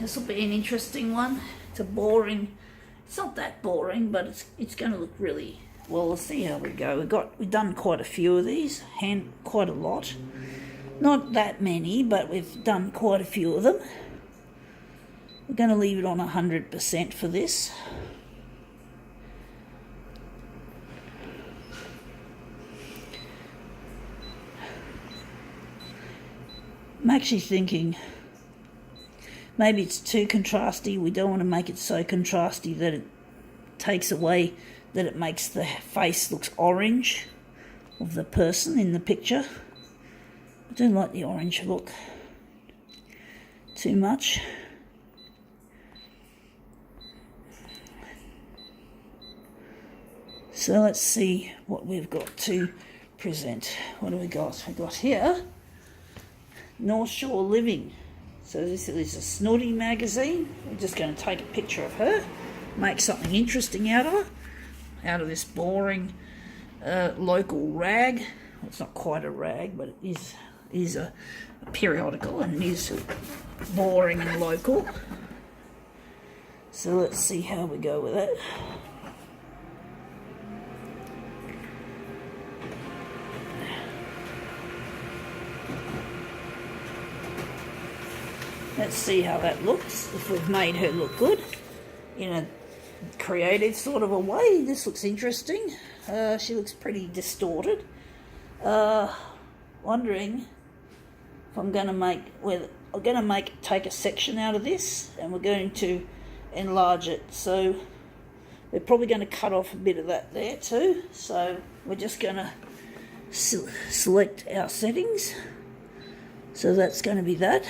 This will be an interesting one. It's a boring, it's not that boring, but it's going to look really, well, we'll see how we go. We've done quite a few of these, quite a lot. Not that many, but we've done quite a few of them. We're going to leave it on 100% for this. I'm actually thinking maybe it's too contrasty. We don't want to make it so contrasty that it takes away, that it makes the face looks orange of the person in the picture. I don't like the orange look too much. So let's see what we've got to present. What do we got? We got here North Shore Living. So this is a Snooty magazine. We're just going to take a picture of her, make something interesting out of her, out of this boring local rag. Well, it's not quite a rag, but it is a periodical, and it is boring and local. So let's see how we go with it. Let's see how that looks, if we've made her look good in a creative sort of a way. This looks interesting. She looks pretty distorted. Wondering if I'm going to take a section out of this, and we're going to enlarge it. So we're probably going to cut off a bit of that there too. So we're just going to select our settings. So that's going to be that.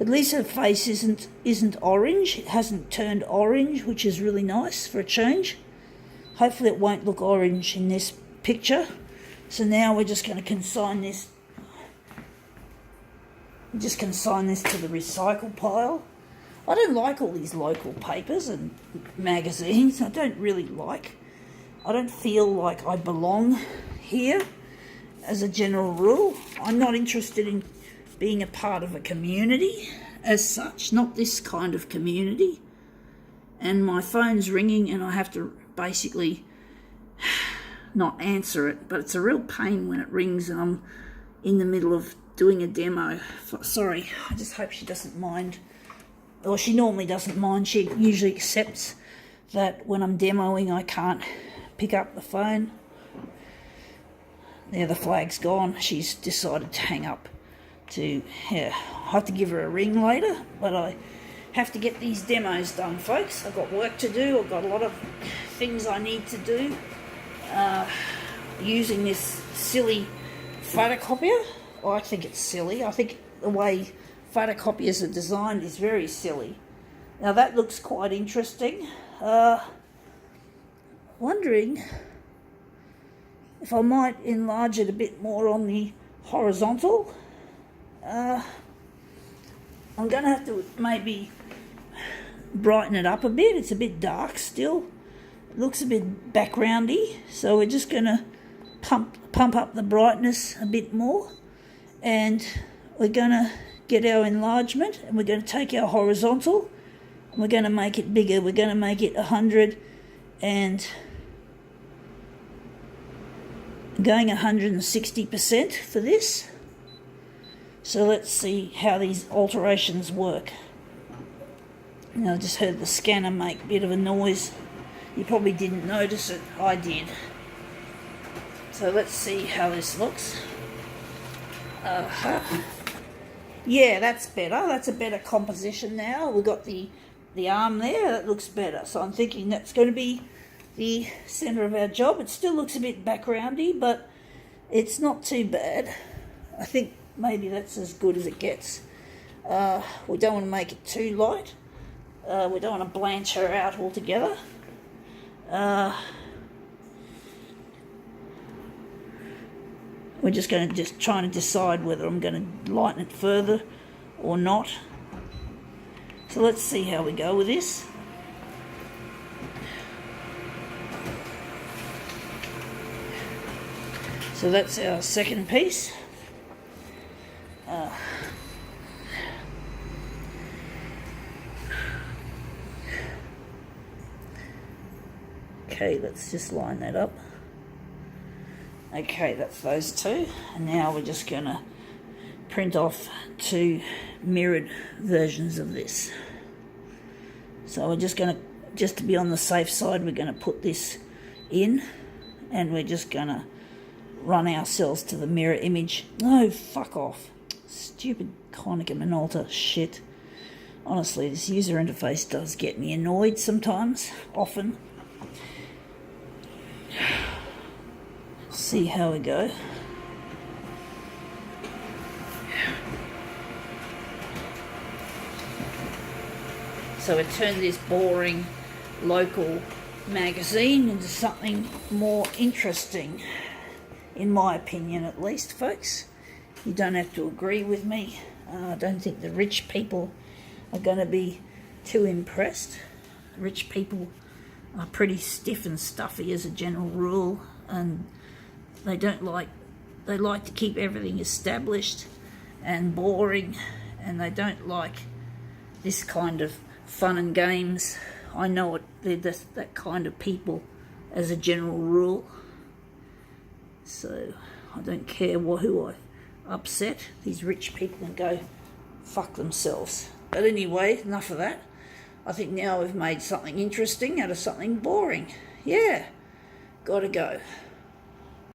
At least her face isn't orange. It hasn't turned orange, which is really nice for a change. Hopefully it won't look orange in this picture. So now we're just going to consign this. Just consign this to the recycle pile. I don't like all these local papers and magazines. I don't feel like I belong here as a general rule. I'm not interested in being a part of a community as such, not this kind of community. And my phone's ringing and I have to basically not answer it, but it's a real pain when it rings and I'm in the middle of doing a demo. Sorry, I just hope she doesn't mind. Or she normally doesn't mind. She usually accepts that when I'm demoing I can't pick up the phone. There, the flag's gone. She's decided to hang up. I'll have to give her a ring later, but I have to get these demos done, folks. I've got work to do. I've got a lot of things I need to do using this silly photocopier. Well, I think it's silly. I think the way photocopiers are designed is very silly. Now that looks quite interesting. Wondering if I might enlarge it a bit more on the horizontal. I'm going to have to maybe brighten it up a bit. It's a bit dark still. It looks a bit backgroundy, so we're just going to pump up the brightness a bit more, and we're going to get our enlargement, and we're going to take our horizontal and we're going to make it bigger. We're going to make it 100 and going 160% for this. So let's see how these alterations work. I just heard the scanner make a bit of a noise. You probably didn't notice it. I did. So let's see how this looks. Yeah, that's better. That's a better composition now. We've got the arm there. That looks better. So I'm thinking that's going to be the centre of our job. It still looks a bit backgroundy, but it's not too bad. I think maybe that's as good as it gets. We don't want to make it too light. We don't want to blanch her out altogether. We're just trying to decide whether I'm going to lighten it further or not. So let's see how we go with this. So that's our second piece. Okay, let's just line that up. Okay, that's those two. And now we're just going to print off two mirrored versions of this. So we're just going to, just to be on the safe side, we're going to put this in, and we're just going to run ourselves to the mirror image. No, fuck off. Stupid Konica Minolta shit. Honestly, this user interface does get me annoyed sometimes, often. See how we go. So we turn this boring local magazine into something more interesting, in my opinion at least, folks. You don't have to agree with me. I don't think the rich people are going to be too impressed. Rich people are pretty stiff and stuffy as a general rule, and they like to keep everything established and boring, and they don't like this kind of fun and games. I know it, they're that kind of people as a general rule. So I don't care who I upset. These rich people can go fuck themselves. But anyway, enough of that. I think now we've made something interesting out of something boring. Yeah, gotta go.